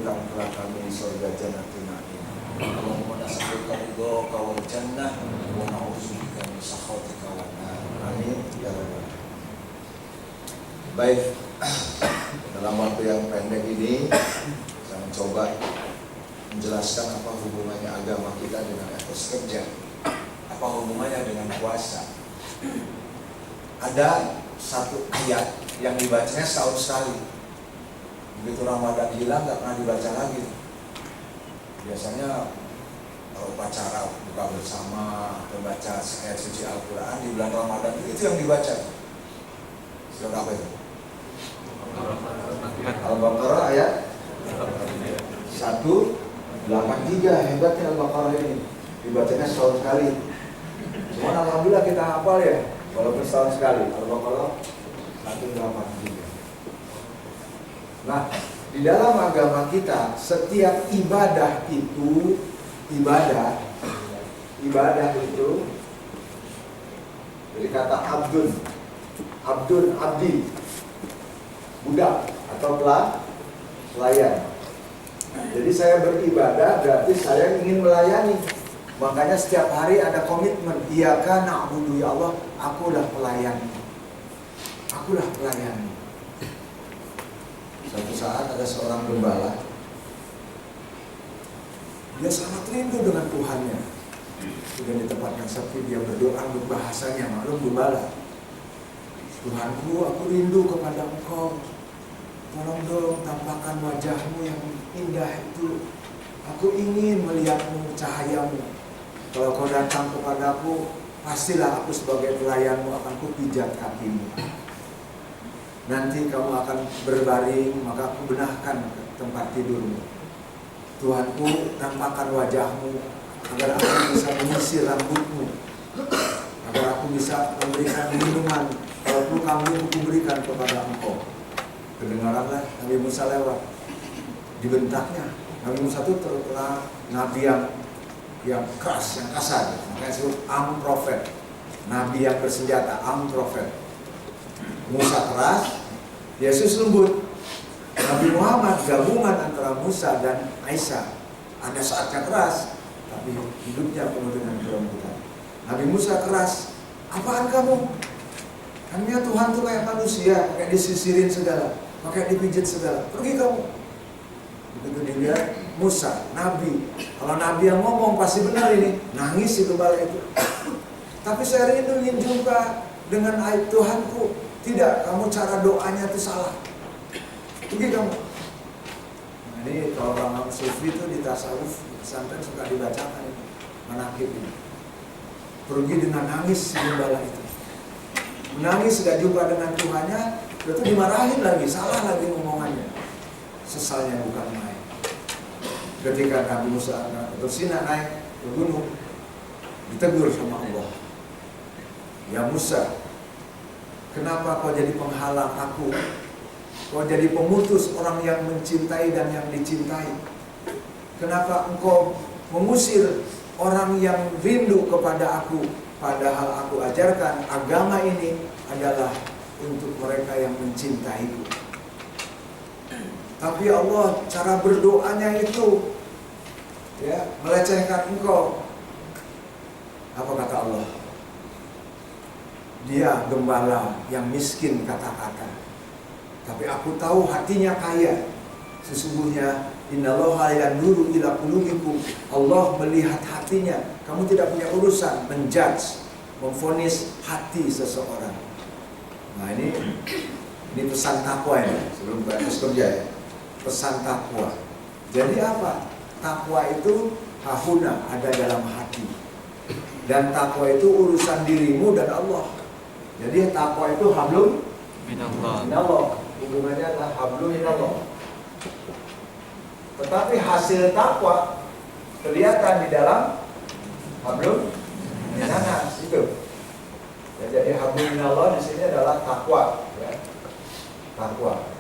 kuburkan kelak kami surga jannatin na'im. Allahumma nas'aluka ridhaka wal jannah wa na'udzubika min sakhatika wan nar. Amin ya rabbal alamin. Baik, dalam waktu yang pendek ini saya mencoba menjelaskan apa hubungannya agama kita dengan etos kerja, apa hubungannya dengan puasa. Ada satu ayat yang dibacanya setahun sekali. Begitu Ramadan hilang nggak pernah dibaca lagi. Biasanya upacara buka bersama atau baca ayat suci Al-Quran di bulan Ramadan itu yang dibaca. Surat apa itu? Al-Baqarah ayat 183. Hebatnya Al-Baqarah ini dibacanya setahun sekali. Cuma alhamdulillah kita hafal ya, walaupun setahun sekali. Al-Baqarah 183. Nah, di dalam agama kita setiap ibadah itu dari kata abdun, abdi, budak atau pelayan. Jadi saya beribadah berarti saya ingin melayani. Makanya setiap hari ada komitmen, iyyaka na'budu ya Allah, akulah pelayan. Suatu saat ada seorang gembala, dia sangat rindu dengan Tuhannya. Sudah di tempat yang sepi dia berdoa berbahasanya, maklum gembala. Tuhanku, aku rindu kepada Engkau. Tolong dong tampakkan wajahmu yang indah itu. Aku ingin melihatmu, cahayamu. Kalau kau datang kepadaku, pastilah aku sebagai pelayanmu akan kupijat kakimu. Nanti kamu akan berbaring, maka aku benahkan tempat tidurmu. Tuhanku, tampakkan wajahmu agar aku bisa menyisir rambutmu, agar aku bisa memberikan minuman. Kalau perlu kambing aku berikan kepada engkau. Kedengaranlah Nabi Musa lewat, dibentaknya. Nabi Musa itu terkenal nabi yang keras, yang kasar. Makanya disebut armed prophet, nabi yang bersenjata, armed prophet. Musa keras, Yesus lembut. Nabi Muhammad gabungan antara Musa dan Aisyah. Ada saatnya keras, tapi hidupnya penuh dengan kelembutan. Nabi Musa keras, apaan kamu? Hanya Tuhan tuh kayak manusia, pakai disisirin segala, pakai dipijit segala. Pergi kamu. Begitu dilihat Musa, Nabi. Kalau Nabi yang ngomong pasti benar ini. Nangis si gembala itu. Tapi saya rindu ingin jumpa dengan ayat Tuhanku. Tidak, kamu cara doanya itu salah. Pergi kamu. Nah, ini kalau orang sufi itu di tasawuf, di pesantren suka dibacakan ini, manakib ini. Pergi dengan nangis si gembala itu. Menangis gak jumpa dengan Tuhannya, itu dimarahin lagi, salah lagi ngomongannya. Sesalnya bukan main. Ketika Nabi Musa atau Sina naik ke gunung, ditegur sama Allah. Ya Musa, kenapa kau jadi penghalang aku? Kau jadi pemutus orang yang mencintai dan yang dicintai. Kenapa engkau mengusir orang yang rindu kepada aku? Padahal aku ajarkan agama ini adalah untuk mereka yang mencintaiku. Tapi Allah cara berdoanya itu ya melecehkan engkau. Apa kata Allah? Dia gembala yang miskin kata-kata, tapi aku tahu hatinya kaya. Sesungguhnya innallaha yanzuru ila qulubikum. Allah melihat hatinya. Kamu tidak punya urusan menjudge, memvonis hati seseorang. Nah ini pesan takwa ya, sebelum bahas kerja ya. Pesan takwa. Jadi apa? Takwa itu hahuna, ada dalam hati. Dan takwa itu urusan dirimu dan Allah. Jadi takwa itu hablum minallah. Hubungannya adalah hablum minallah. Tetapi hasil takwa kelihatan di dalam hablum minanas itu. Ya, jadi hablum minallah di sini adalah takwa, ya. Takwa.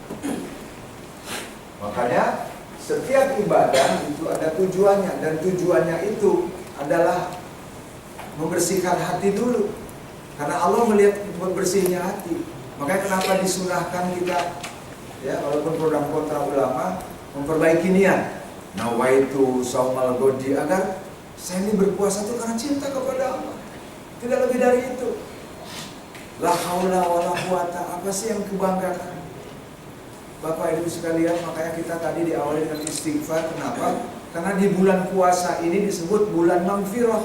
Makanya setiap ibadah itu ada tujuannya, dan tujuannya itu adalah membersihkan hati dulu. Karena Allah melihat bersihnya hati. Makanya kenapa disunahkan kita, ya walaupun pro dan kontra ulama, memperbaiki niat. Nawaitu saumal godi, agar saya ini berpuasa itu karena cinta kepada Allah. Tidak lebih dari itu. La haula wala quwata, apa sih yang kebanggakan? Bapak Ibu sekalian, makanya kita tadi diawali dengan istighfar. Kenapa? Karena di bulan puasa ini disebut bulan maghfirah,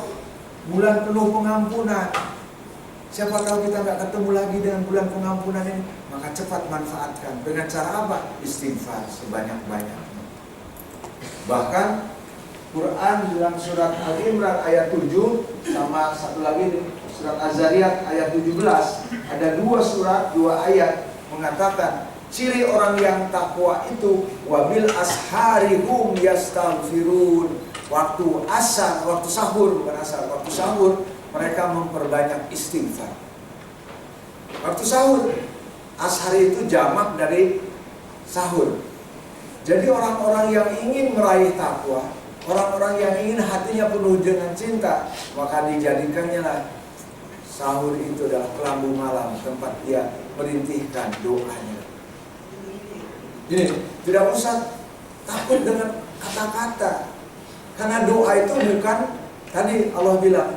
bulan penuh pengampunan. Siapa tahu kita nggak ketemu lagi dengan bulan pengampunan ini, maka cepat manfaatkan. Dengan cara apa? Istighfar sebanyak-banyaknya. Bahkan Quran dalam surat Al-Imran ayat 7 sama satu lagi di surat Az-Zariyat ayat 17, ada dua ayat mengatakan ciri orang yang takwa itu wabil asharihum yastaghfirun. Waktu asar, waktu sahur, bukan asar, waktu sahur mereka memperbanyak istighfar. Waktu sahur, ashar itu jamak dari sahur. Jadi orang-orang yang ingin meraih takwa, orang-orang yang ingin hatinya penuh dengan cinta, maka dijadikannya lah sahur itu adalah kelambu malam, tempat dia merintihkan doanya. Ini tidak usah takut dengan kata-kata, karena doa itu bukan, tadi Allah bilang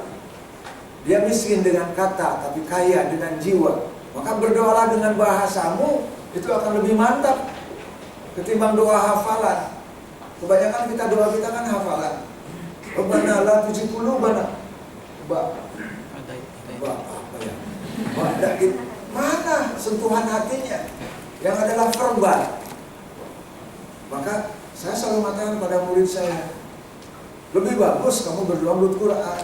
dia miskin dengan kata tapi kaya dengan jiwa. Maka berdoalah dengan bahasamu, itu akan lebih mantap ketimbang doa hafalan. Kebanyakan doa kita kan hafalan. Rabbana la tuzigh qulubana. Apa ya? Mana sentuhan hatinya? Yang adalah verbal. Maka saya selalu mengatakan pada murid saya, lebih bagus kamu berdoa menurut Quran,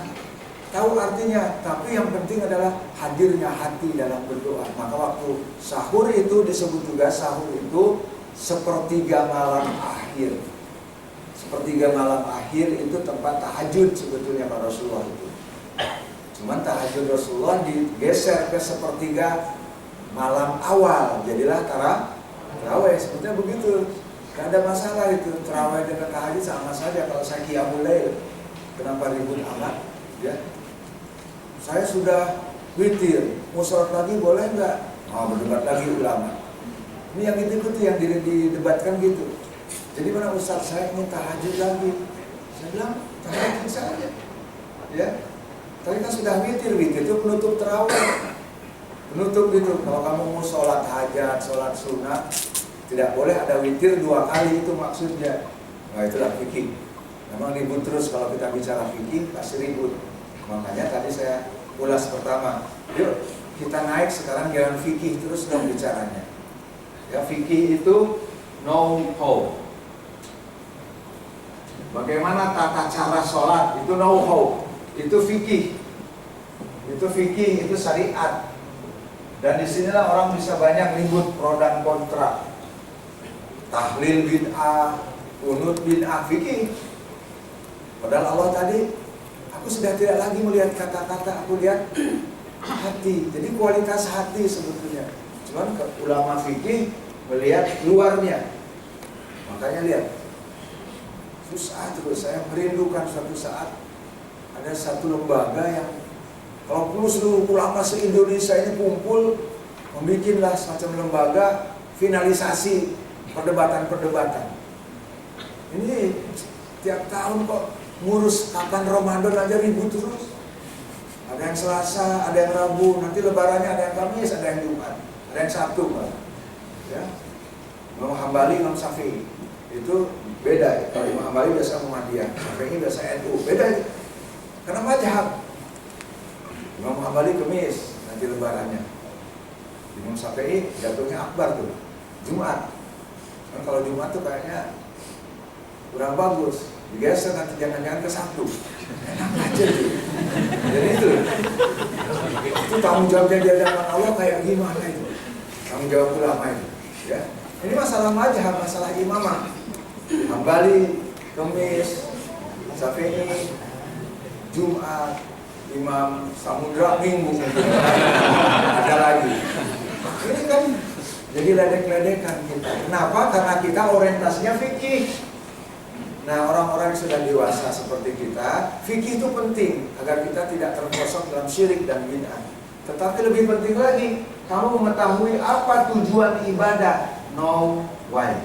tahu artinya, tapi yang penting adalah hadirnya hati dalam berdoa. Maka waktu sahur itu disebut juga sahur itu sepertiga malam akhir. Sepertiga malam akhir itu tempat tahajud sebetulnya Pak Rasulullah itu. Cuman tahajud Rasulullah digeser ke sepertiga malam awal, jadilah tarawih. Sebetulnya begitu. Gak ada masalah itu, tarawih dengan tahajud sama saja. Kalau saya qiyamul lail, kenapa ribut amat? Ya, saya sudah witir, mau sholat lagi boleh nggak? Berdebat lagi ulama. Ini yang itu yang didebatkan gitu. Jadi mana Ustaz, saya ingin tahajud lagi. Saya bilang tahajud saja. Ya, tapi kan sudah witir itu penutup tarawih, penutup gitu. Kalau kamu mau sholat hajat, sholat sunnah, tidak boleh ada witir 2 kali, itu maksudnya. Nah itulah fikih. Memang ribut terus kalau kita bicara fikih, pasti ribut. Makanya tadi saya ulas pertama. Yuk kita naik sekarang jalan fikih terus dong bicaranya. Ya, fikih itu know-how. Bagaimana tata cara sholat, itu know-how. Itu fikih. Itu fikih, itu syariat. Dan disinilah orang bisa banyak ribut pro dan kontra. Tahlil bid'ah, kunut bid'ah, fikih. Padahal Allah tadi, aku sudah tidak lagi melihat kata-kata, aku lihat hati. Jadi kualitas hati sebetulnya. Cuman ulama fikih melihat luarnya. Makanya lihat, susah terus. Saya merindukan suatu saat ada satu lembaga yang kalau perlu seluruh ulama se-Indonesia ini kumpul, membikinlah semacam lembaga finalisasi perdebatan-perdebatan. Ini tiap tahun kok ngurus kapan Ramadan aja ribut terus. Ada yang Selasa, ada yang Rabu, nanti lebarannya ada yang Kamis, ada yang Jumat, ada yang Sabtu, Pak. Ya. Imam Hambali, Imam Syafi'i itu beda ya. Kalau Imam Hambali biasa Muhammadiyah, Syafi'i biasa NU, beda itu. Karena mazhab. Imam Hambali Kamis nanti lebarannya. Imam Syafi'i jatuhnya akbar tuh, Jumat. Kan kalau Jumat tuh kayaknya kurang bagus, digeser nanti jangan-jangan ke Sabtu. Enak aja tuh. Jadi itu tanggung jawabnya di hadapan Allah kayak gimana itu? Tanggung jawab ulama itu. Ya, ini masalah mazhab, masalah imamah. Hambali, Kamis, Syafi'i, Jumat, Imam Samudra Minggu. Ada lagi. Ini kan jadi ledek-ledekan kita. Kenapa? Karena kita orientasinya fikih. Nah, orang-orang yang sudah dewasa seperti kita, fikih itu penting agar kita tidak terperosok dalam syirik dan bid'ah. Tetapi lebih penting lagi, kamu mengetahui apa tujuan ibadah. Know why.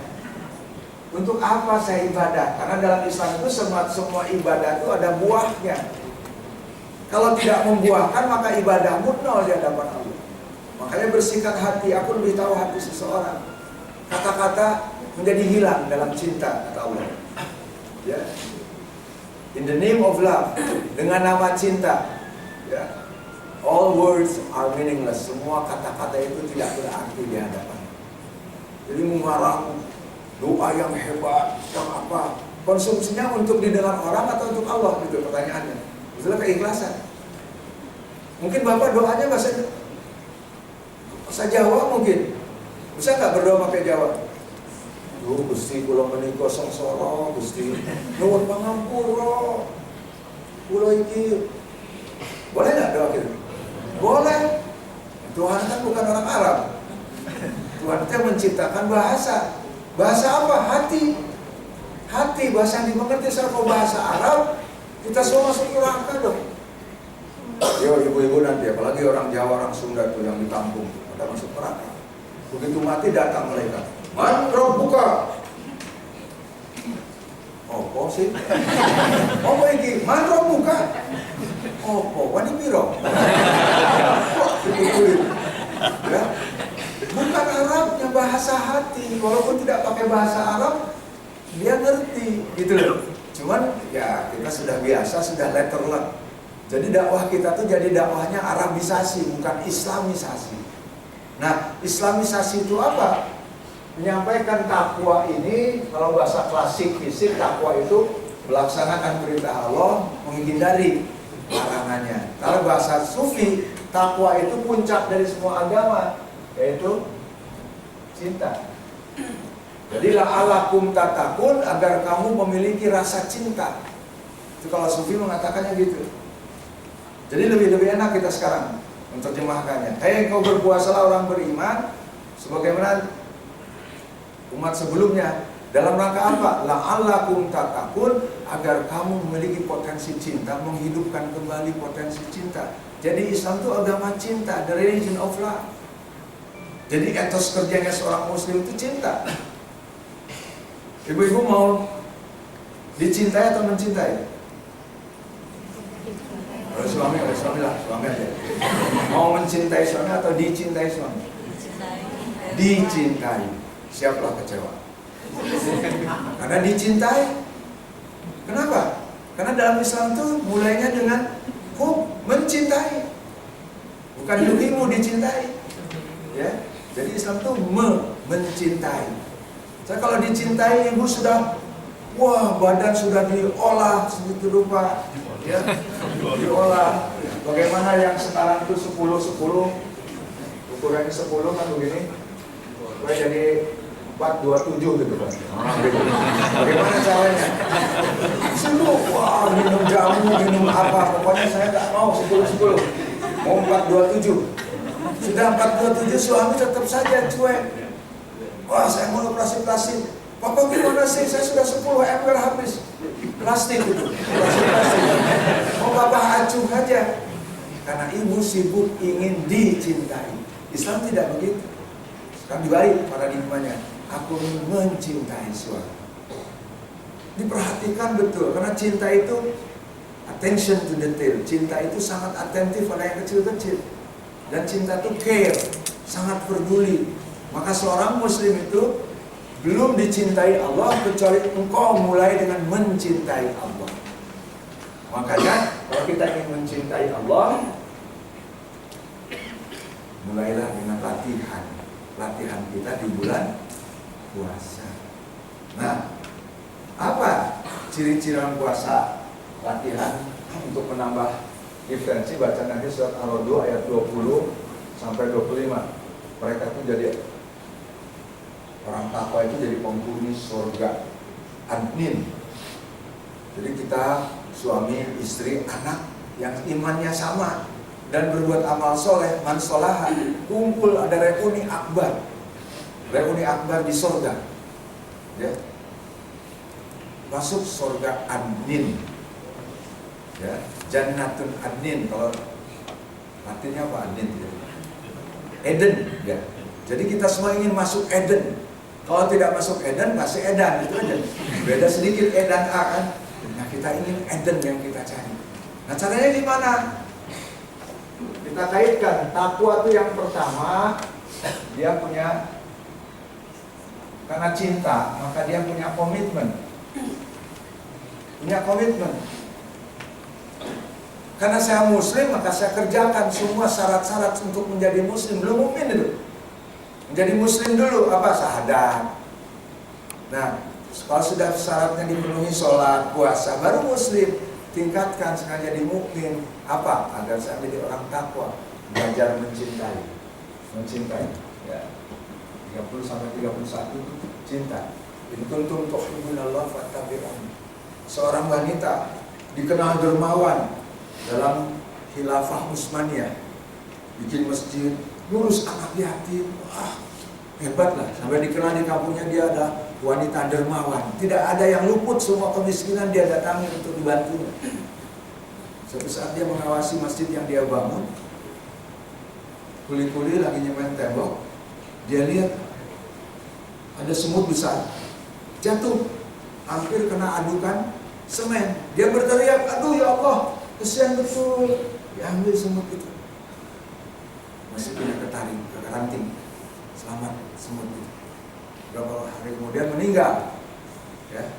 Untuk apa saya ibadah? Karena dalam Islam itu semua ibadah itu ada buahnya. Kalau tidak membuahkan maka ibadahmu nol di hadapan Allah. Makanya bersihkan hati. Aku lebih tahu hati seseorang. Kata-kata menjadi hilang dalam cinta, kata Allah. Ya. In the name of love, dengan nama cinta. Ya. All words are meaningless. Semua kata-kata itu tidak berarti di hadapan. Jadi mengarang doa yang hebat, yang apa? Konsumsinya untuk didengar orang atau untuk Allah? Itu pertanyaannya. Itulah keikhlasan. Mungkin Bapak doanya bahasa Jawa mungkin. Bisa nggak berdoa pakai Jawa? Duh, Gusti kula menika sengsara, Gusti nuwun pangampura. Kula iki. Boleh nggak doa gitu? Boleh. Tuhan kan bukan orang Arab. Tuhan itu menciptakan bahasa. Bahasa apa? Hati. Hati, bahasa yang dimengerti. Kalau bahasa Arab, kita semua masuk neraka dong. Yo, ibu-ibu nanti, apalagi orang Jawa, orang Sunda itu yang ditampung, ada masuk neraka. Begitu mati datang mereka. Man buka. Apa sih? Apa ini? Man buka. Apa? Wani piro? Ya. Bukan Arabnya, bahasa hati. Walaupun tidak pakai bahasa Arab, dia ngerti, gitu loh. Cuman ya kita sudah biasa, sudah letterlock. Jadi dakwah kita tuh jadi dakwahnya Arabisasi, bukan Islamisasi. Nah, Islamisasi itu apa? Menyampaikan takwa ini, kalau bahasa klasik fisik, takwa itu melaksanakan perintah Allah, menghindari larangannya. Kalau bahasa sufi, takwa itu puncak dari semua agama, yaitu cinta. Jadi la'alakum tatakun, agar kamu memiliki rasa cinta. Itu kalau sufi mengatakannya gitu. Jadi lebih enak kita sekarang menerjemahkannya. Hei kau berpuasalah orang beriman, sebagaimana umat sebelumnya. Dalam rangka apa? La'alakum tatakun, agar kamu memiliki potensi cinta, menghidupkan kembali potensi cinta. Jadi Islam itu agama cinta, the religion of love. Jadi etos kerjanya seorang muslim itu cinta. Ibu-ibu mau dicintai atau mencintai? Oleh suami lah, suami aja. Mau mencintai suami atau dicintai suami? Dicintai. Siaplah kecewa. Karena dicintai. Kenapa? Karena dalam Islam itu mulainya dengan mencintai. Bukan yuhimu, dicintai. Ya. Jadi Islam itu mencintai. Saya kalau dicintai, ibu sudah, wah badan sudah diolah segitu rupa, ya, diolah. Bagaimana yang sekarang itu 10-10, ukurannya 10 kan begini, jadi 427 gitu kan. Bagaimana caranya? Semua, wah minum jamu, minum apa, pokoknya saya nggak mau 10-10, mau 427. Sudah 427, suami tetap saja cuek. Wah, saya mau operasi plastik. Papa gimana sih? Saya sudah 10 ember habis. Plastik itu. Plastik. Mau papa acuh aja. Karena ibu sibuk ingin dicintai. Islam tidak begitu. Sekarang dibalik paradigmanya. Aku mencintai suami. Diperhatikan betul. Karena cinta itu attention to detail. Cinta itu sangat atentif pada yang kecil-kecil. Dan cinta itu care, sangat peduli. Maka seorang muslim itu belum dicintai Allah kecuali engkau mulai dengan mencintai Allah. Makanya kalau kita ingin mencintai Allah, mulailah dengan latihan. Latihan kita di bulan puasa. Nah, apa ciri-ciri puasa? Latihan untuk menambah diferensi, baca nanti surat Ar-Ra'd ayat 20 sampai 25. Mereka itu jadi orang takwa, itu jadi penghuni surga adnin. Jadi kita suami, istri, anak yang imannya sama dan berbuat amal soleh, mansolaha, kumpul, ada reuni akbar di surga, ya, masuk surga adnin, ya. Jannatun adnin, kalau artinya apa adnin? Ya. Eden, ya. Jadi kita semua ingin masuk Eden. Kalau tidak masuk Eden, pasti Edan, itu aja. Beda sedikit Edan A kan. Nah kita ingin Eden yang kita cari. Nah caranya gimana? Kita kaitkan, takwa itu yang pertama, dia punya, karena cinta, maka dia punya komitmen. Punya komitmen. Karena saya muslim, maka saya kerjakan semua syarat-syarat untuk menjadi muslim. Belum mungkin itu. Menjadi muslim dulu, apa? Syahadat. Nah, kalau sudah syaratnya dipenuhi, sholat, puasa, baru muslim. Tingkatkan sekali jadi mukmin. Apa? Agar saya menjadi orang takwa. Belajar mencintai. Mencintai. Ya. 30-31 cinta. In kuntum tuhibbunallah fattabi'uni. Seorang wanita dikenal dermawan dalam khilafah Utsmaniyah, bikin masjid, ngurus anak yatim, hebat lah. Sampai dikenal di kampungnya dia ada wanita dermawan. Tidak ada yang luput, semua kemiskinan dia datangi untuk dibantunya. Suatu saat dia mengawasi masjid yang dia bangun, kuli-kuli lagi nyemen tembok, dia lihat ada semut besar jatuh, hampir kena adukan semen. Dia berteriak, aduh ya Allah, kesian betul. Diambil semut itu, masukin ke taring, ke ranting. Selamat semut itu. Beberapa hari kemudian meninggal. Ya.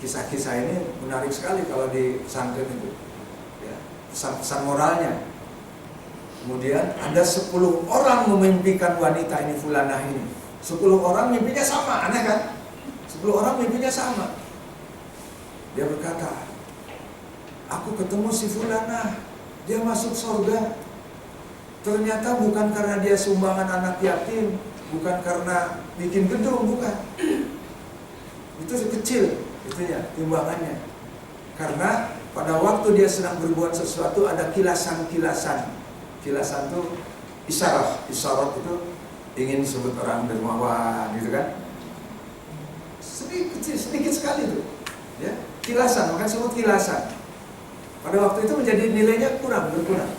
Kisah-kisah ini menarik sekali kalau di pesantren itu. Ya. Pesan-pesan moralnya. Kemudian ada 10 orang memimpikan wanita ini, fulanah ini. 10 orang mimpinya sama, aneh kan? 10 orang mimpinya sama. Dia berkata, aku ketemu si fulanah, dia masuk surga. Ternyata bukan karena dia sumbangan anak yatim, bukan karena bikin gedung, bukan. Itu kecil, itunya, timbangannya. Karena pada waktu dia sedang berbuat sesuatu ada kilasan-kilasan. Kilasan itu isyarat itu ingin disebut orang dermawan, gitu kan? Sedikit sekali itu, ya. Kilasan, makanya disebut kilasan. Pada waktu itu menjadi nilainya berkurang.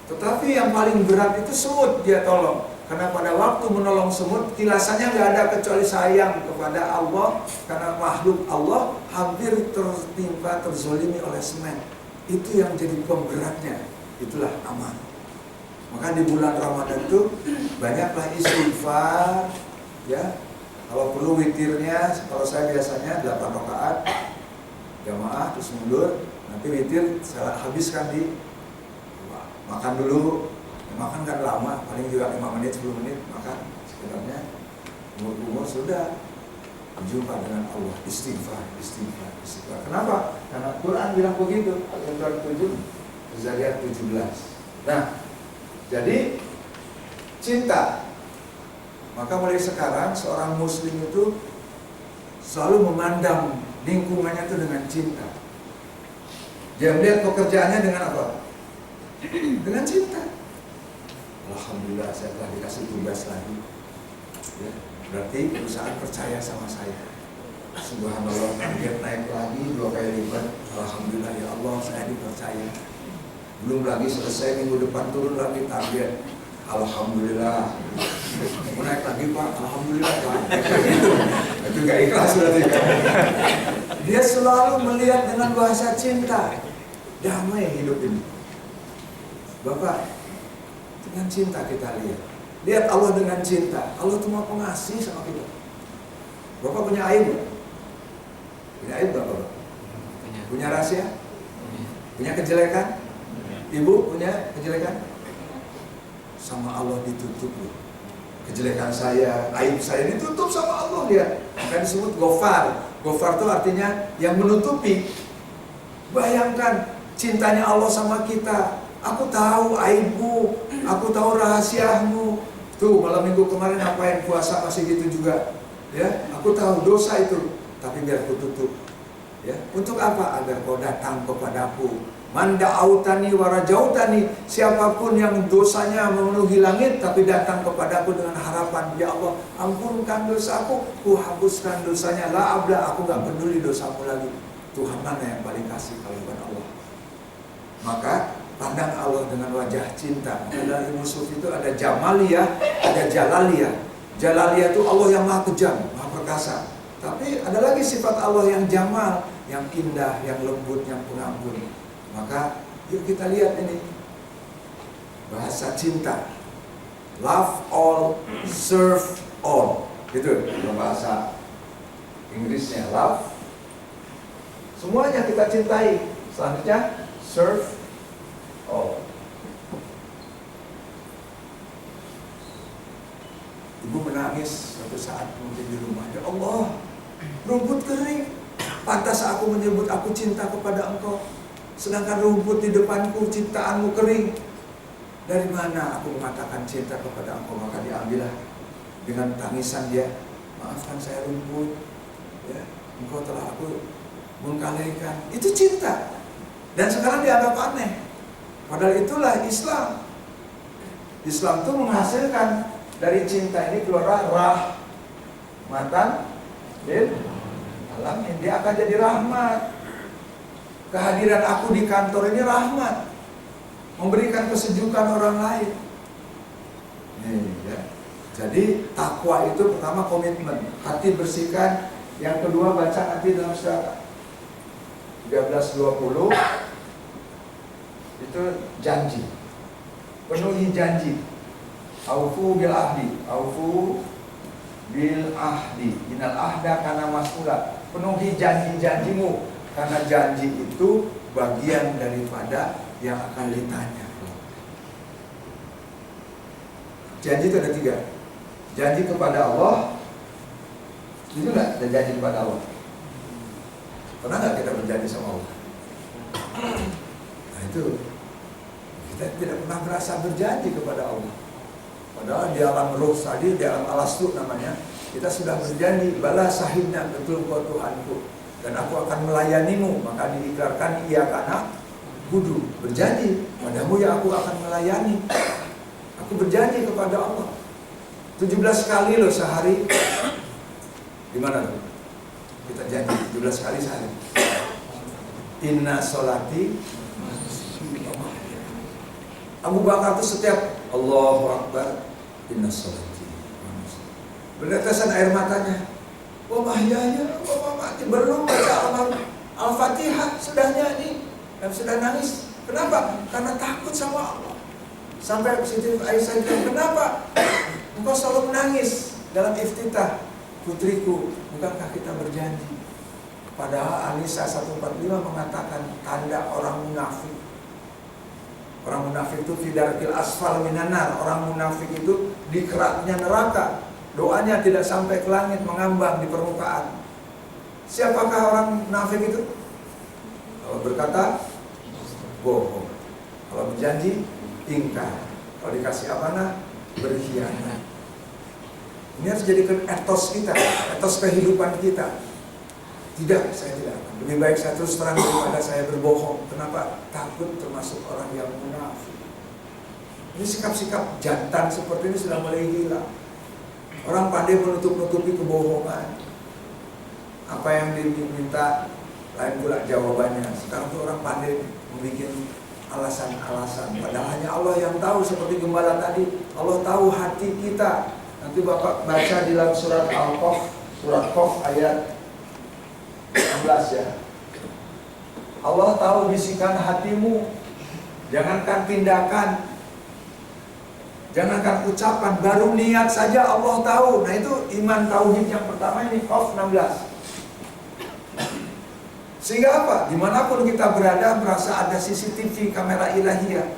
Tetapi yang paling berat itu semut dia tolong. Karena pada waktu menolong semut, kilasannya nggak ada kecuali sayang kepada Allah. Karena makhluk Allah hampir tertimpa, terzolimi oleh semen. Itu yang jadi pemberatnya. Itulah aman. Maka di bulan Ramadan itu banyaklah istighfar, ya. Kalau perlu witirnya, kalau saya biasanya 8 rakaat jamaah terus mundur, nanti witir saya habiskan di makan dulu. Makan kan lama, paling juga 5 menit, 10 menit makan sebenarnya. Umur sudah berjumpa dengan Allah, istighfar. Kenapa? Karena Quran bilang begitu, Al-Quran 7, Zariyat 17. Nah, jadi cinta. Maka mulai sekarang seorang muslim itu selalu memandang lingkungannya itu dengan cinta. Dia melihat pekerjaannya dengan apa? Dengan cinta. Alhamdulillah saya telah dikasih tugas lagi. Ya, berarti perusahaan percaya sama saya. Subhanallah, target naik lagi 2 kali lipat. Alhamdulillah ya Allah, saya dipercaya. Belum lagi selesai, minggu depan turun lagi target. Alhamdulillah. Mau naik lagi Pak, alhamdulillah Pak. Itu gak ikhlas berarti. Dia selalu melihat dengan bahasa cinta. Damai hidup ini. Bapak, dengan cinta kita lihat. Lihat Allah dengan cinta. Allah itu mau pengasih sama kita. Bapak punya aib gak? Punya aib gak Bapak? Punya rahasia? Punya kejelekan? Ibu punya kejelekan? Sama Allah ditutup loh. Kejelekan saya, aib saya ditutup sama Allah dia. Maka disebut Ghafar. Ghafar itu artinya yang menutupi. Bayangkan cintanya Allah sama kita. Aku tahu aibmu, aku tahu rahasiamu. Tuh malam minggu kemarin ngapain puasa masih gitu juga. Ya, aku tahu dosa itu, tapi biar aku tutup. Ya, untuk apa? Agar kau datang kepadaku. Manda autani warajautani, siapapun yang dosanya memenuhi langit tapi datang kepadaku dengan harapan, ya Allah ampunkan dosaku, ku hapuskan dosanya, la abla, aku gak peduli dosamu lagi. Tuhan mana yang paling kasih kalau bukan Allah? Maka pandang Allah dengan wajah cinta. Dalam ilmu sufi itu ada jamaliyah, ada jalaliyah. Jalaliyah itu Allah yang maha kejam, maha perkasa. Tapi ada lagi sifat Allah yang jamal, yang indah, yang lembut, yang pengampun. Maka yuk kita lihat ini bahasa cinta. Love all, serve all. Gitu dalam bahasa Inggrisnya. Love, semuanya kita cintai. Selanjutnya serve all. Ibu menangis suatu saat mungkin di rumah. Ya Allah, rumput kering. Pantas aku menyebut aku cinta kepada engkau. Sedangkan rumput di depanku, ciptaanmu kering. Dari mana aku mengatakan cinta kepada engkau? Maka diambillah dengan tangisan dia. Maafkan saya rumput. Ya, engkau telah aku mengkalaikan. Itu cinta. Dan sekarang dianggap aneh. Padahal itulah Islam. Islam itu menghasilkan dari cinta ini keluar rahmatan lil alamin. Dia akan jadi rahmat. Kehadiran aku di kantor ini rahmat, memberikan kesejukan orang lain. Ya. Jadi takwa itu pertama komitmen, hati bersihkan. Yang kedua baca nanti dalam surat 13:20 itu janji, penuhi janji. Aufu bil ahdi, aufu bil ahdi. Innal ahda kana mas'ula. Penuhi janji-janjimu, karena janji itu bagian daripada yang akan ditanya. Janji itu ada 3. Janji kepada Allah. Itu enggak ada janji kepada Allah. Pernah nggak kita berjanji sama Allah? Nah itu kita tidak pernah merasa berjanji kepada Allah. Padahal di alam ruh tadi, di alam alastu namanya, kita sudah berjanji, bala sahibna, betul kau Tuhanku, dan aku akan melayanimu. Maka diikrarkan iya karena budu, berjanji padamu ya aku akan melayani. Aku berjanji kepada Allah 17 kali loh sehari. Di mana tuh? Kita janji 17 kali sehari. Inna sholati. Abu Bakar itu setiap Allahu Akbar, inna sholati. Bertetesan air matanya. Wa mahyaya wa mamati. Belum baca Al-Fatihah sudah nyanyi dan sudah nangis. Kenapa? Karena takut sama Allah. Sampai Siti Aisyah bilang, kenapa engkau selalu menangis dalam iftitah? Putriku, bukankah kita berjanji? Padahal An-Nisa 145 mengatakan tanda orang munafik. Orang munafik itu fidarkil asfal minanar. Orang munafik itu di keraknya neraka. Doanya tidak sampai ke langit, mengambang di permukaan. Siapakah orang munafik itu? Kalau berkata bohong, kalau berjanji ingkar, kalau dikasih amanah berkhianat. Ini harus jadikan etos kita, etos kehidupan kita. Tidak, saya tidak akan. Lebih baik saya terus terang daripada saya berbohong. Kenapa? Takut termasuk orang yang munafik. Ini sikap-sikap jantan seperti ini sudah mulai hilang. Orang pandai menutup-nutupi kebohongan. Apa yang diminta, lain pula jawabannya. Sekarang tuh orang pandai membuat alasan-alasan. Padahal hanya Allah yang tahu, seperti gembala tadi. Allah tahu hati kita. Nanti Bapak baca di dalam surat Al-Qaf, surat Qaf ayat 16 ya. Allah tahu bisikan hatimu. Jangankan tindakan, jangankan ucapan, baru niat saja Allah tahu. Nah itu iman tauhid yang pertama ini, Qaf 16. Sehingga apa? Dimanapun kita berada merasa ada CCTV, kamera ilahiyah.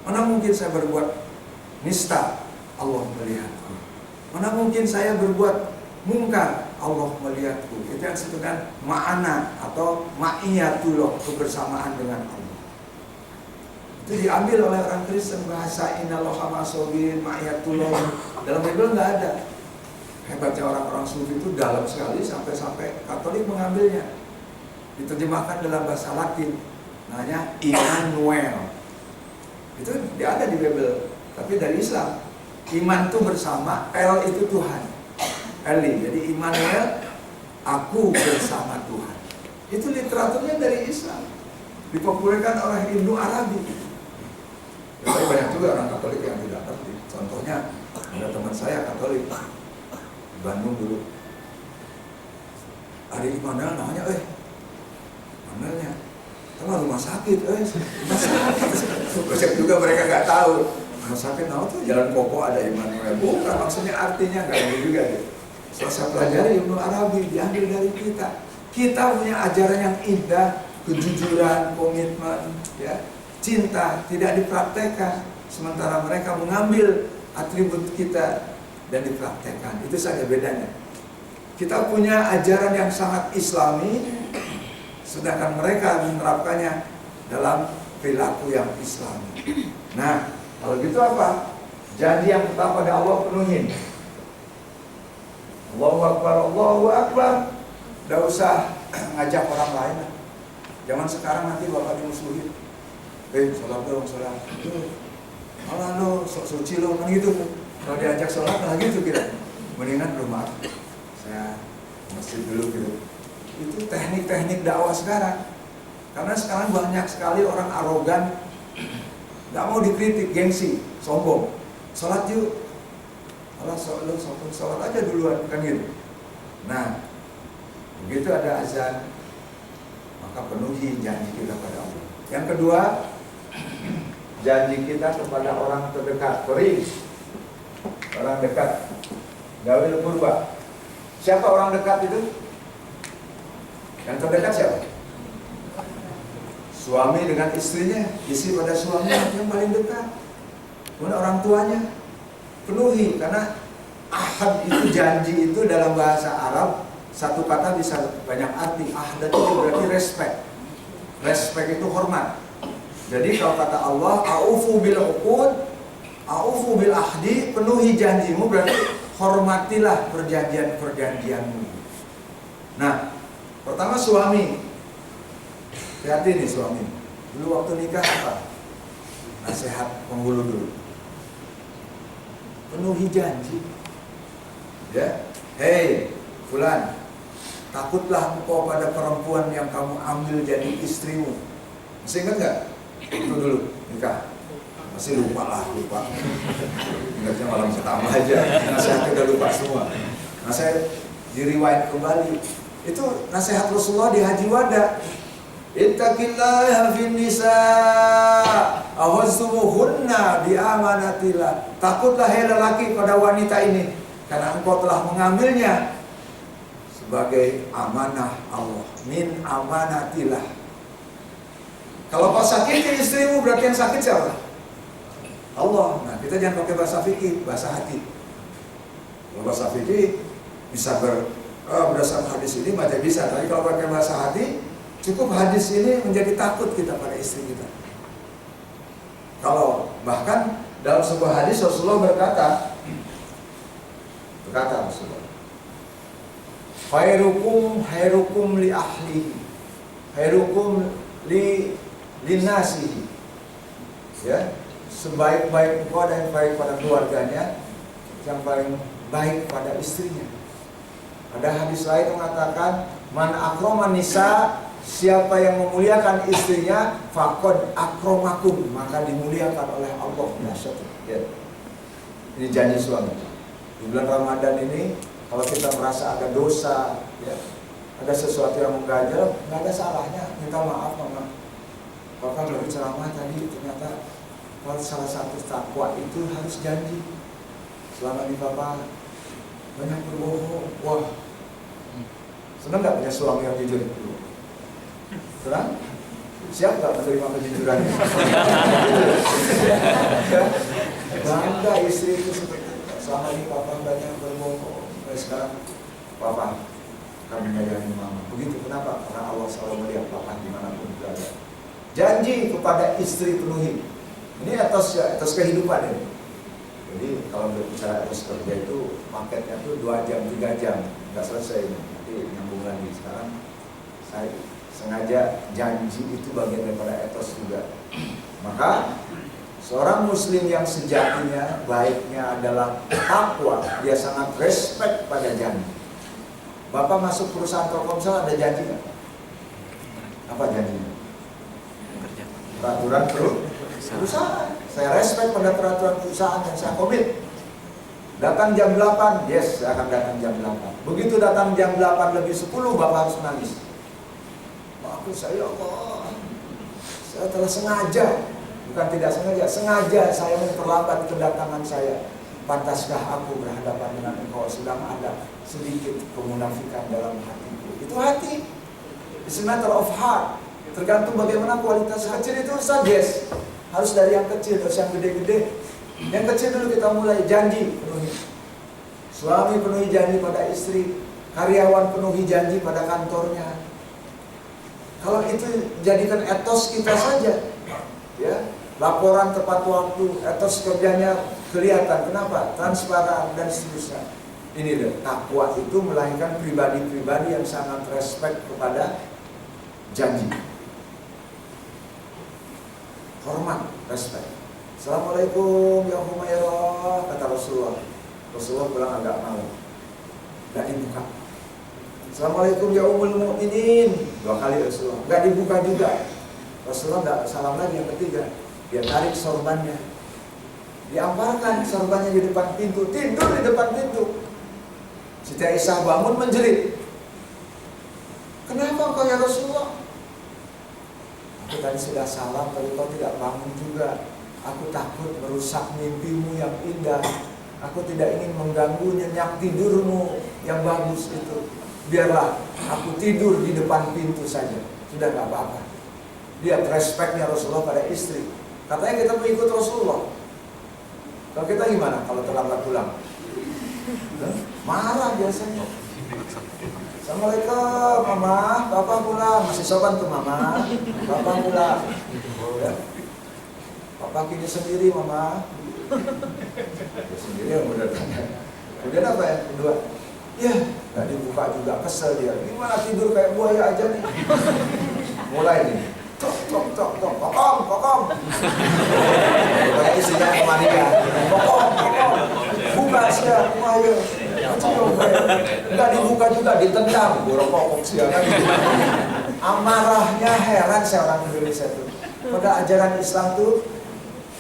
Mana mungkin saya berbuat nista, Allah melihatku. Mana mungkin saya berbuat mungkar, Allah melihatku. Itu yang disebut dengan ma'ana atau ma'iyatullah, kebersamaan dengan Allah. Itu diambil oleh orang Kristen, bahasa innallaha ma'asobirin, ma'iyatullah. Dalam Bible nggak ada. Hebatnya orang-orang sufi itu dalam sekali, sampai-sampai Katolik mengambilnya. Diterjemahkan dalam bahasa Latin, namanya Immanuel. Itu dia ada di Bible, tapi dari Islam. Iman itu bersama, El itu Tuhan, Eli. Jadi Immanuel, aku bersama Tuhan. Itu literaturnya dari Islam, dipopulerkan oleh Ibnu Arabi. Tapi banyak juga orang Katolik yang tidak ngerti. Contohnya Ada teman saya Katolik di Bandung dulu. Hari mana namanya, mananya? Sama rumah sakit, rumah sakit. Juga mereka nggak tahu. Rumah sakit, tuh Jalan Koko ada Immanuel. Bukan, maksudnya artinya nggak ada juga deh. Selesai pelajari Ibnu Arabi diambil dari kita. Kita punya ajaran yang indah, kejujuran, komitmen, ya, cinta tidak dipraktekkan. Sementara mereka mengambil atribut kita dan dipraktekkan. Itu saja bedanya. Kita punya ajaran yang sangat Islami, sedangkan mereka menerapkannya dalam perilaku yang Islami. Nah, kalau gitu apa? Janji yang kita pada Allah penuhin. Allahu Akbar, Allahu Akbar. Tidak usah ngajak orang lain. Zaman sekarang nanti bapak dimusuhin. Sholat dong, sholat. Malah lo, sok suci lo, kan gitu. Kalau diajak sholat, malah gitu kita. Mendingan rumah. Saya masjid dulu gitu. Itu teknik-teknik dakwah sekarang. Karena sekarang banyak sekali orang arogan, nggak mau dikritik, gengsi, sombong. Sholat yuk. Kalau sholat aja duluan, kan gitu. Nah, begitu ada azan, maka penuhi janji kita pada Allah. Yang kedua, janji kita kepada orang terdekat, orang dekat, Dawil Qurba. Siapa orang dekat itu? Yang terdekat siapa? Suami dengan istrinya, istri pada suaminya yang paling dekat. Kemudian orang tuanya, penuhi, karena ahad itu, janji itu dalam bahasa Arab satu kata bisa banyak arti. Ahad itu berarti respect. Respect itu hormat. Jadi kalau kata Allah, aufu bil uqud, aufu bil ahdi, penuhi janjimu, berarti hormatilah perjanjian-perjanjianmu. Nah, pertama suami. Hati nih suami. Dulu waktu nikah apa? Nasihat penghulu dulu. Penuhi janji. Ya, hei, fulan, takutlah engkau pada perempuan yang kamu ambil jadi istrimu. Masih ingat nggak? Itu dulu nikah. Masih lupa. Ingatnya malam pertama aja. Nasihatnya udah lupa semua. Nah, saya diriwayat kembali. Itu nasihat Rasulullah di Haji Wada. Ittaqillaha fin nisa ahwazzumuhunna bi amanatillah. Takutlah hai lelaki pada wanita ini, karena engkau telah mengambilnya sebagai amanah Allah, min amanatillah. Kalau kau sakiti istrimu, berarti yang sakit siapa? Allah. Nah, kita jangan pakai bahasa fikih, bahasa hati. Kalau bahasa fikih bisa berdasarkan hadis ini macam bisa, tapi kalau pakai bahasa hati, cukup hadis ini menjadi takut kita pada istri kita. Kalau bahkan dalam sebuah hadis Rasulullah berkata Rasulullah, khairukum li ahlihi, khairukum li linasihi. Ya, sebaik-baik engkau dan yang baik pada keluarganya, yang paling baik pada istrinya. Ada hadis lain mengatakan, man akroma nisa, siapa yang memuliakan istrinya, faqad akromakum, maka dimuliakan oleh Allah. Ya. Ini janji suami. Di bulan Ramadan ini, kalau kita merasa ada dosa, ya, ada sesuatu yang mengganjal, nggak ada salahnya minta maaf, mama. Bapak lagi ceramah tadi, ternyata salah satu takwa itu harus janji. Selama ini Bapak banyak berbohong. Wah, senang nggak punya suami yang jujur? Senang? Siap nggak menerima kejujurannya? Bangga istri itu seperti itu. Selama ini Papa banyak berbohong. Sekarang Papa akan menyayangi Mama. Begitu, kenapa? Karena Allah selalu melihat Papa dimanapun berada. Janji kepada istri penuhi. Ini atas kehidupan ini. Jadi kalau berbicara atas kerja itu paketnya tuh 2 jam, 3 jam nggak selesai. Nanti nyambung lagi. Sekarang saya sengaja janji itu bagian daripada etos juga. Maka seorang muslim yang sejatinya baiknya adalah takwa, dia sangat respect pada janji. Bapak masuk perusahaan Telkomsel ada janji nggak? Apa janjinya? Peraturan perusahaan. Saya respect pada peraturan perusahaan yang saya komit. Datang jam 8, yes, saya akan datang jam 8. Begitu datang jam 8 lebih 10, Bapak harus nangis. Maafin saya, Allah. Saya telah sengaja, bukan tidak sengaja saya memperlambat kedatangan saya. Pantaskah aku berhadapan dengan engkau sedang ada sedikit kemunafikan dalam hatiku? Itu hati. It's a matter of heart. Tergantung bagaimana kualitas kecil itu yes. Harus dari yang kecil, terus yang gede-gede. Yang kecil dulu kita mulai, janji penuhi. Suami penuhi janji pada istri, karyawan penuhi janji pada kantornya. Kalau itu jadikan etos kita saja, ya, laporan tepat waktu, etos kerjanya kelihatan. Kenapa? Transparan dan seterusnya. Ini deh, takwa itu melahirkan pribadi-pribadi yang sangat respect kepada janji. Hormat, respect. Assalamualaikum ya Humairah, kata Rasulullah. Rasulullah pulang agak malam, gak dibuka. Assalamualaikum ya Ummul Mukminin, 2 kali Rasulullah, gak dibuka juga. Rasulullah gak salam lagi yang ketiga. Dia tarik sorbannya, diamparkan sorbannya di depan pintu, tidur di depan pintu. Siti Aisyah bangun menjerit, kenapa kau ya Rasulullah? Aku tadi sudah salam, tapi kau tidak bangun juga. Aku takut merusak mimpimu yang indah. Aku tidak ingin mengganggu nyenyak tidurmu yang bagus itu. Biarlah aku tidur di depan pintu saja. Sudah gak apa-apa. Lihat respectnya Rasulullah pada istri. Katanya kita mengikut Rasulullah. Kalau kita gimana kalau terlambat pulang? Marah biasanya. Assalamualaikum Mama, Papa pulang. Masih sopan tuh Mama, Papa pulang. Ya. Papa kini sendiri Mama. Sendiri yang udah tanya. Kemudian apa ya? Kedua, ya gak dibuka juga, kesel dia. Gimana tidur kayak buaya aja nih. Mulai nih, tok, kokom. Kayak isinya kemari ya, kokom. Buka siap, ayo. Enggak dibuka juga, ditendang. Borok kokok siap. Amarahnya heran saya orang Indonesia itu. Pada ajaran Islam tuh,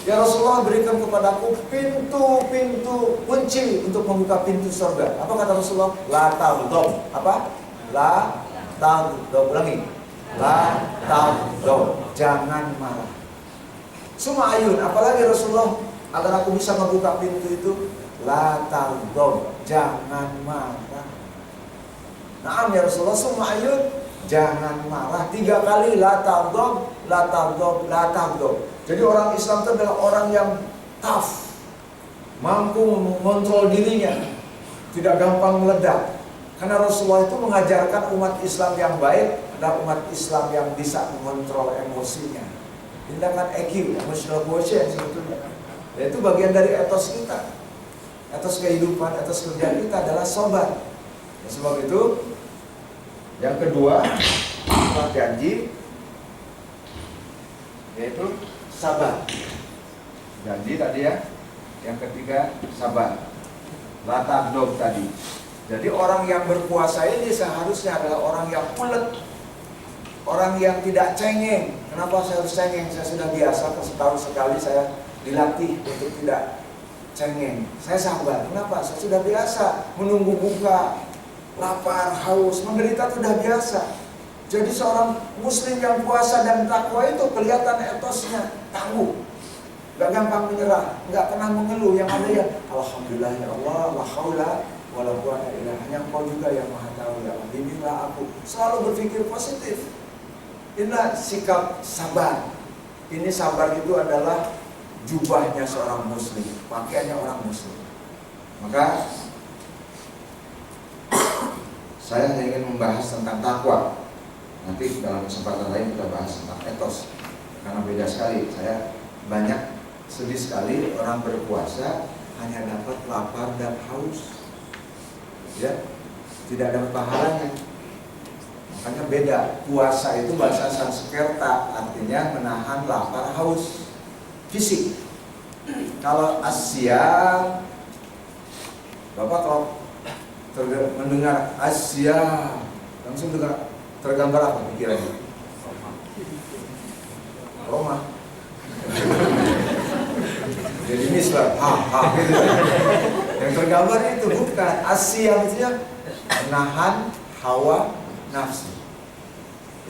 ya Rasulullah berikan kepadaku pintu-pintu kunci untuk membuka pintu surga. Apa kata Rasulullah? La taghdab. Apa? La taghdab. Ulangi. La taghdab. Jangan marah. Suma ayun. Apalagi Rasulullah agar aku bisa membuka pintu itu. La taghdab. Jangan marah. Naam ya Rasulullah. Suma ayun. Jangan marah. 3 kali la taghdab, la taghdab, la taghdab. Jadi orang Islam itu adalah orang yang tough, mampu mengontrol dirinya, tidak gampang meledak. Karena Rasulullah itu mengajarkan umat Islam yang baik adalah umat Islam yang bisa mengontrol emosinya. Tindakan EQ, emotional quotient sebetulnya. Dan itu bagian dari etos kita. Etos kehidupan, etos kerja kita adalah sabar. Dan sebab itu, yang kedua, setelah janji, yaitu sabar. Janji tadi ya. Yang ketiga sabar. La taghdab tadi. Jadi orang yang berpuasa ini seharusnya adalah orang yang ulet, orang yang tidak cengeng. Kenapa saya harus cengeng? Saya sudah biasa, setahun sekali saya dilatih untuk tidak cengeng. Saya sabar. Kenapa? Saya sudah biasa menunggu buka, lapar, haus, menderita itu sudah biasa. Jadi seorang muslim yang puasa dan takwa itu kelihatan etosnya tangguh, gak gampang menyerah, gak pernah mengeluh. Yang ada ya alhamdulillah ya Allah, la haula wala quwwata illa billah. Hanya Engkau juga yang Maha Tahu ya Allah. Bimbinglah aku. Selalu berpikir positif. Inilah sikap sabar. Ini sabar itu adalah jubahnya seorang muslim, pakaiannya orang muslim. Maka saya hanya ingin membahas tentang takwa. Nanti dalam kesempatan lain kita bahas tentang etos. Karena beda sekali. Saya banyak sedih sekali orang berpuasa hanya dapat lapar dan haus. Ya, tidak dapat pahalanya. Makanya beda. Puasa itu bahasa Sanskerta, artinya menahan lapar haus fisik. Kalau asyam, Bapak kalau mendengar asyam langsung dengar tergambar apa pikirannya? Roma. Jadi mislah, gitu. Yang tergambar itu bukan. As-siyam itu menahan hawa nafsu.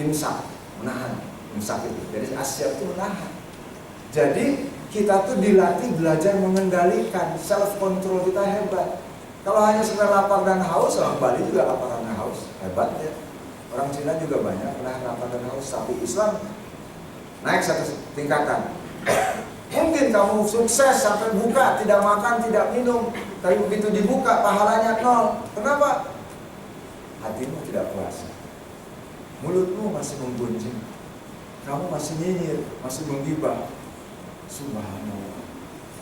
Imsak, menahan. Imsak itu. Jadi as-siyam itu menahan. Jadi kita tuh dilatih belajar mengendalikan, self control kita hebat. Kalau hanya sekedar lapar dan haus, orang Bali juga lapar dan haus, hebat ya. Orang Cina juga banyak pernah lapar dan haus, tapi Islam naik satu tingkatan. Mungkin kamu sukses sampai buka, tidak makan, tidak minum, tapi begitu dibuka pahalanya nol. Kenapa? Hatimu tidak puasa, mulutmu masih menggunjing, kamu masih nyinyir, masih menggibah. Subhanallah.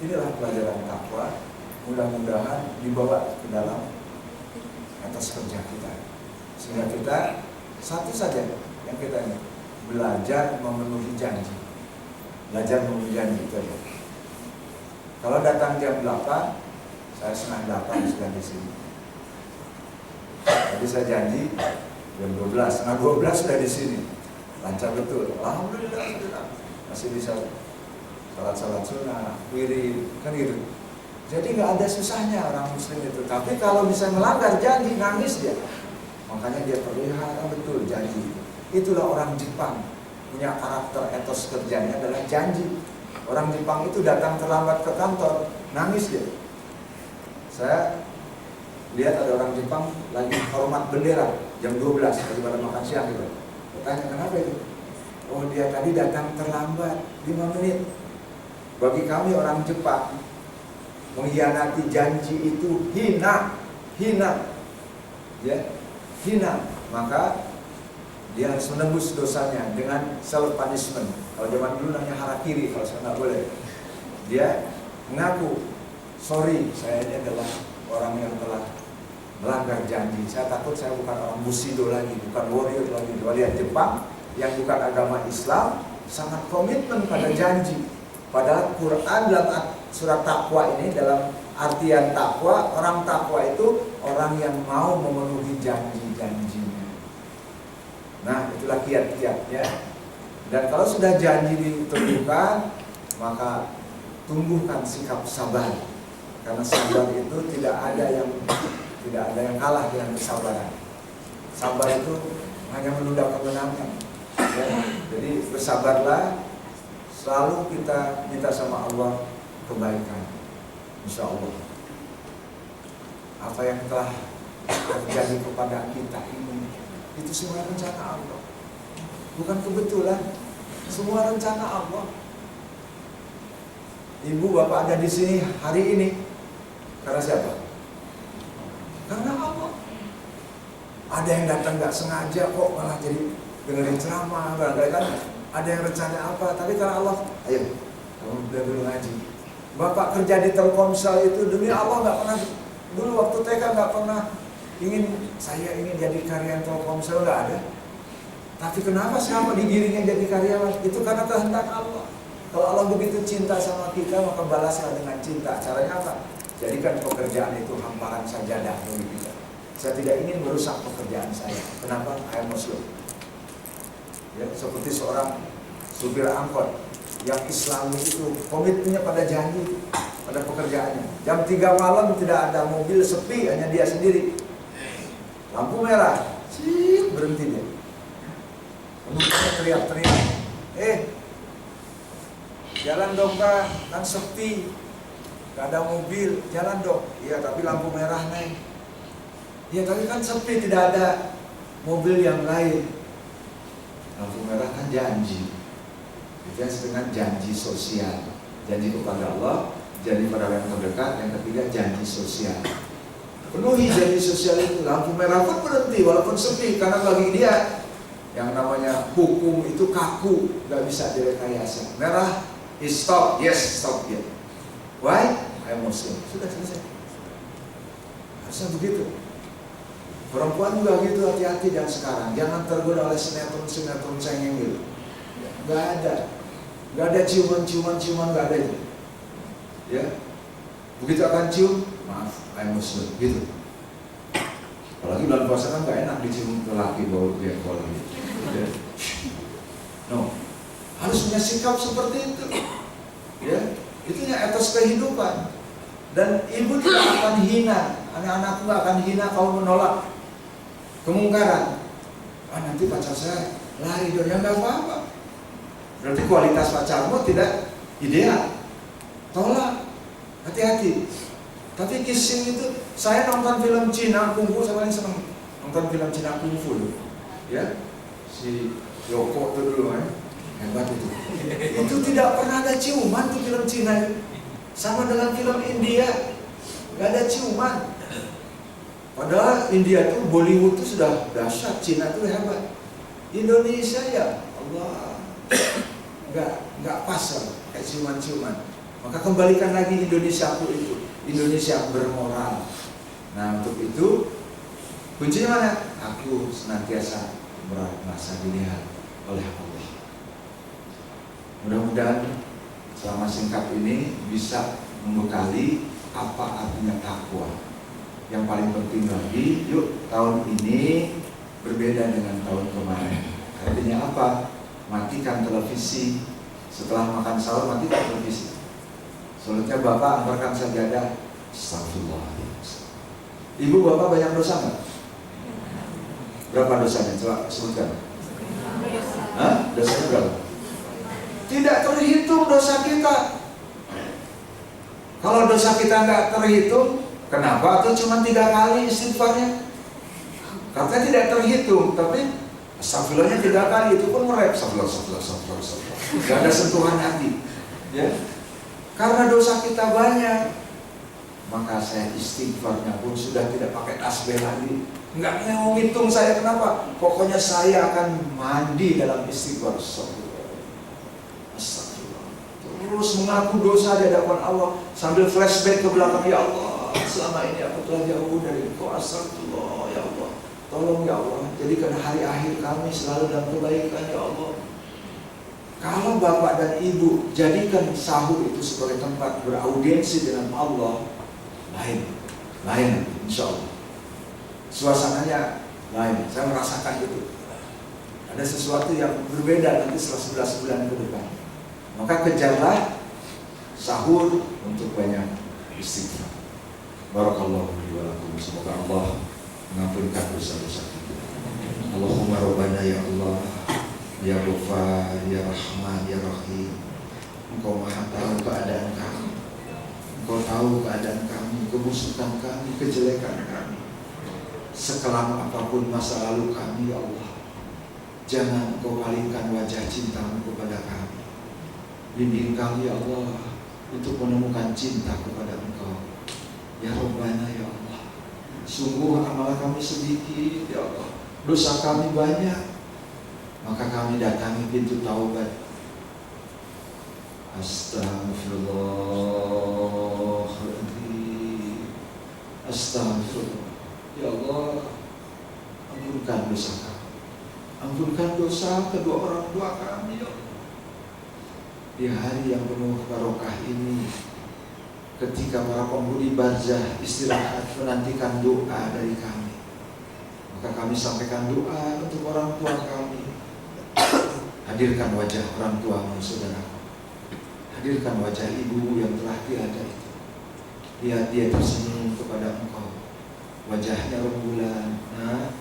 Inilah pelajaran takwa. Mudah-mudahan dibawa ke dalam atas kerja kita, sehingga kita satu saja yang kita ini belajar memenuhi janji. Belajar memenuhi janji itu aja. Kalau datang jam 8, saya setengah 8 sudah di sini. Tadi saya janji jam 12, setengah 12 sudah di sini. Lancar betul. Alhamdulillah, masih bisa salat-salat sunnah, wirid, kan gitu. Jadi nggak ada susahnya orang muslim itu. Tapi kalau bisa melanggar janji, nangis dia. Makanya dia pelihara betul janji. Itulah orang Jepang, punya karakter etos kerjanya adalah janji. Orang Jepang itu datang terlambat ke kantor, nangis dia. Saya lihat ada orang Jepang lagi hormat bendera jam 12 lagi pada makan siang gitu. Bertanya kenapa itu? Oh dia tadi datang terlambat 5 menit. Bagi kami orang Jepang, mengkhianati janji itu hina, ya, hina. Maka dia harus menembus dosanya dengan self punishment. Kalau zaman dulu namanya harakiri, kalau saya nggak boleh. Dia mengaku, sorry, saya ini adalah orang yang telah melanggar janji. Saya takut saya bukan orang bushido lagi, bukan warrior lagi. Lihat Jepang yang bukan agama Islam sangat komitmen pada janji. Padahal Quran dalam surat takwa ini dalam artian takwa, orang takwa itu orang yang mau memenuhi janji-janjinya. Nah, itulah kiat-kiatnya. Dan kalau sudah janji ditentukan, maka tumbuhkan sikap sabar. Karena sabar itu tidak ada yang kalah dengan kesabaran. Sabar itu hanya menunda kemenangan. Ya, jadi bersabarlah. Selalu kita minta sama Allah kebaikan, insya Allah. Apa yang telah terjadi kepada kita ini, itu semua rencana Allah, bukan kebetulan. Semua rencana Allah. Ibu bapak ada di sini hari ini karena siapa? Karena Allah. Ada yang datang nggak sengaja kok malah jadi dengerin ceramah, barangkali. Ada yang rencana apa, tapi karena Allah, ayo, kamu udah dulu ngaji. Bapak kerja di Telkomsel itu demi Allah nggak pernah, dulu waktu TK nggak pernah saya ingin jadi karyawan Telkomsel, nggak ada. Tapi kenapa selama digiringnya jadi karyawan? Itu karena kehendak Allah. Kalau Allah begitu cinta sama kita, maka balaslah dengan cinta. Caranya apa? Jadikan pekerjaan itu hamparan sajadah bagi kita. Saya tidak ingin merusak pekerjaan saya. Kenapa? I am Muslim. Ya, seperti seorang supir angkot yang Islami itu komitmennya pada janji, pada pekerjaannya. Jam 3 malam tidak ada mobil, sepi, hanya dia sendiri. Lampu merah, berhenti dia. Penumpangnya teriak-teriak, jalan dong Pak, kan sepi, gak ada mobil, jalan dong. Iya tapi lampu merah nih. Iya tapi kan sepi, tidak ada mobil yang lain. Lampu merah kan janji. Itu dengan janji sosial. Janji kepada Allah, janji pada yang terdekat. Yang ketiga janji sosial. Penuhi janji sosial itu. Lampu merah pun berhenti walaupun sepi. Karena bagi dia yang namanya hukum itu kaku, gak bisa direkayasa. Merah, stop, yes, stop ya. Why? I'm Muslim. Sudah selesai. Harusnya begitu. Perempuan juga gitu, hati-hati dan sekarang. Jangan tergoda oleh sinetron-sinetron cengeng gitu. Gak ada ciuman, gak ada itu. Ya, begitu akan cium, maaf, I'm Muslim, gitu. Apalagi bulan puasa kan gak enak dicium ke laki bau dia kalau gitu. Ya. No, harus punya sikap seperti itu. Ya, itunya etos kehidupan. Dan ibu tidak akan hina, anak-anakku nggak akan hina kalau menolak kemungkaran. Nanti pacar saya lari dong, ya nggak apa-apa. Berarti kualitas pacarmu tidak ideal. Tolak, hati-hati. Tapi kissing itu, saya nonton film Cina kungfu, saya paling senang nonton film Cina kungfu dulu. Ya, si Yoko itu dulu kan, hebat itu. Itu tidak pernah ada ciuman tuh film Cina itu. Sama dengan film India, nggak ada ciuman. Padahal India tuh Bollywood tuh sudah dahsyat, Cina tuh hebat. Indonesia ya Allah, nggak pas lah kayak ciuman-ciuman. Maka kembalikan lagi Indonesiaku itu, Indonesia bermoral. Nah untuk itu kuncinya mana? Aku senantiasa merasa dilihat oleh Allah. Mudah-mudahan selama singkat ini bisa membekali apa artinya takwa. Yang paling penting lagi, yuk tahun ini berbeda dengan tahun kemarin. Artinya apa? Matikan televisi. Setelah makan sahur matikan televisi. Selanjutnya Bapak angkarkan sajadah. Astagfirullahaladzim. Ibu Bapak banyak dosa nggak? Berapa dosanya? Coba sebutkan. Hah? Dosanya berapa? Tidak terhitung dosa kita. Kalau dosa kita nggak terhitung, kenapa tuh cuma 3 kali istighfarnya? Katanya tidak terhitung, tapi astagfirullahnya 3 kali, itu pun merep. Astagfirullah. Gak ada sentuhan hati. Ya. Karena dosa kita banyak, maka saya istighfarnya pun sudah tidak pakai tasbih lagi. Nggak mau ngitung saya, kenapa? Pokoknya saya akan mandi dalam istighfar. Astagfirullah. Terus mengaku dosa di hadapan Allah sambil flashback ke belakang. Ya Allah, selama ini aku telah jauh dari Engkau. Astagfirullah, ya Allah. Tolong ya Allah, jadikan hari akhir kami selalu dalam kebaikan ya Allah. Kalau Bapak dan Ibu jadikan sahur itu sebagai tempat beraudiensi dengan Allah, lain, insya Allah. Suasananya lain, saya merasakan itu. Ada sesuatu yang berbeda nanti setelah 11 bulan ke depan. Maka kejarlah sahur untuk banyak istighfar. Barakallahu li wa lakum. Semoga Allah mengampunkan dosa-dosa kita. Allahumma rabbana ya Allah, ya Ghafar, ya Rahman, ya Rahim. Engkau maha tahu keadaan kami. Engkau tahu keadaan kami, kebusukan kami, kejelekan kami. Sekelam apapun masa lalu kami ya Allah, jangan Engkau palingkan wajah cintamu kepada kami. Bimbing kami ya Allah untuk menemukan cinta kepada Engkau. Ya Rabbana ya Allah, sungguh amal kami sedikit ya Allah, dosa kami banyak, maka kami datangi pintu taubat. Astagfirullahaladzim. Astagfirullah. Ya Allah, ampunkan dosa kami, ampunkan dosa kedua orang tua kami ya Allah. Di hari yang penuh barokah ini, ketika para penghuni barzah istirahat menantikan doa dari kami, maka kami sampaikan doa untuk orang tua kami. Hadirkan wajah orang tuamu saudaraku, hadirkan wajah ibumu yang telah tiada itu. Lihat dia tersenyum kepada engkau, wajahnya rembulan. Nah,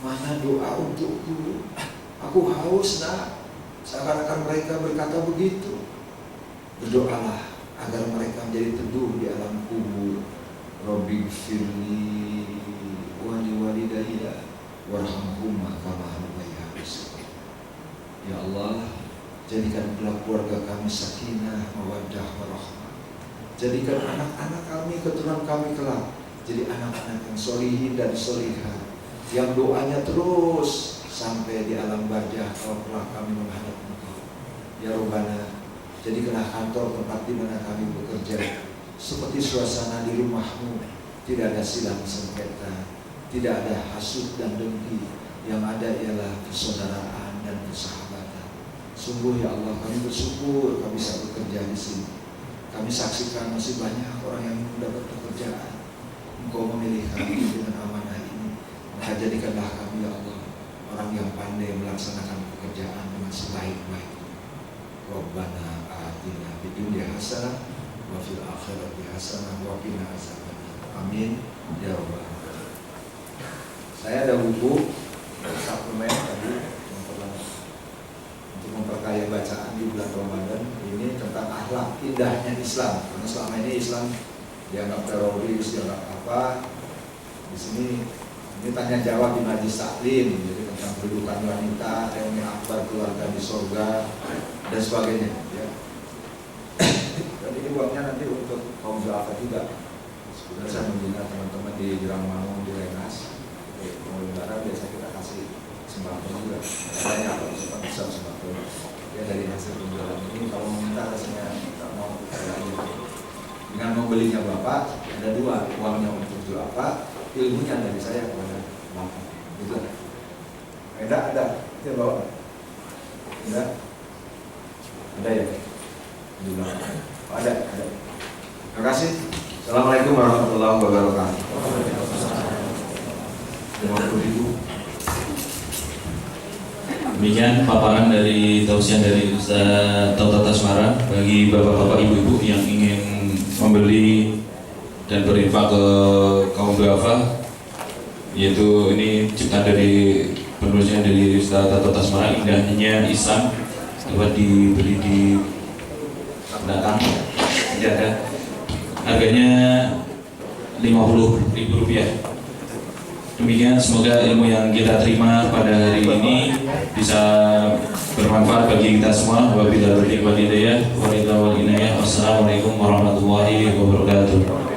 mana doa untukku? Aku haus nak. Seakan-akan mereka berkata begitu. Berdoalah agar mereka menjadi teduh di alam kubur. Rabbi firli wali walidayya warhamhuma kama rabbayani shaghira. Ya Allah, jadikan keluarga kami sakinah, mawaddah, warahmah. Jadikan anak-anak kami, keturunan kami kelak jadi anak-anak yang solihin dan solihah, yang doanya terus sampai di alam barzah kalau kelak kami menghadap Engkau. Ya Rabbana, jadikanlah kantor tempat di mana kami bekerja seperti suasana di rumahmu. Tidak ada silang sengketa, tidak ada hasud dan dengki. Yang ada ialah persaudaraan dan persahabatan. Sungguh ya Allah, kami bersyukur kami bisa bekerja di sini. Kami saksikan masih banyak orang yang mendapat pekerjaan. Engkau memilih kami dengan amanah ini. Maka jadikanlah kami ya Allah orang yang pandai melaksanakan pekerjaan dengan sebaik-baiknya. Rabbana atina fid dunya hasanah wa fil akhirati hasanah wa qina adzabannar. Amin ya rabbal alamin. Saya ada buku suplemen tadi untuk memperkaya bacaan di bulan Ramadan ini tentang akhlak indahnya Islam. Karena selama ini Islam dianggap teroris, dianggap apa. Di sini ini tanya jawab di majlis taklim, jadi tentang kedudukan wanita, reuni akbar keluarga di surga dan sebagainya. Ya. Dan ini uangnya nanti untuk kaum duafa juga. Sudah saya membina teman-teman di Jerangmangun, di Rengas. Mau lebaran biasa kita kasih sembako juga. Banyak kalau sempat bisa sembako. Ya dari hasil penjualan ini kalau meminta rasanya tidak mau dengan membelinya Bapak ada dua, uangnya untuk duafa, ilmunya dari saya kepada Bapak. Gitu. Ada, itu bawa. Ada ya. Ada. Terima kasih. Assalamualaikum warahmatullahi wabarakatuh. Demikian paparan dari tausiah dari Ustaz Toto Tasmara bagi bapak-bapak ibu-ibu yang ingin membeli dan berinfak ke kaum duafa, yaitu ini ciptaan dari penulisnya dari Ustaz Toto Tasmara, indahnya Islam, dapat dibeli di pendatang. Tidak ada, harganya Rp50.000. Demikian, semoga ilmu yang kita terima pada hari ini bisa bermanfaat bagi kita semua. Wabillahi taufiq wal hidayah. Wassalamualaikum warahmatullahi wabarakatuh.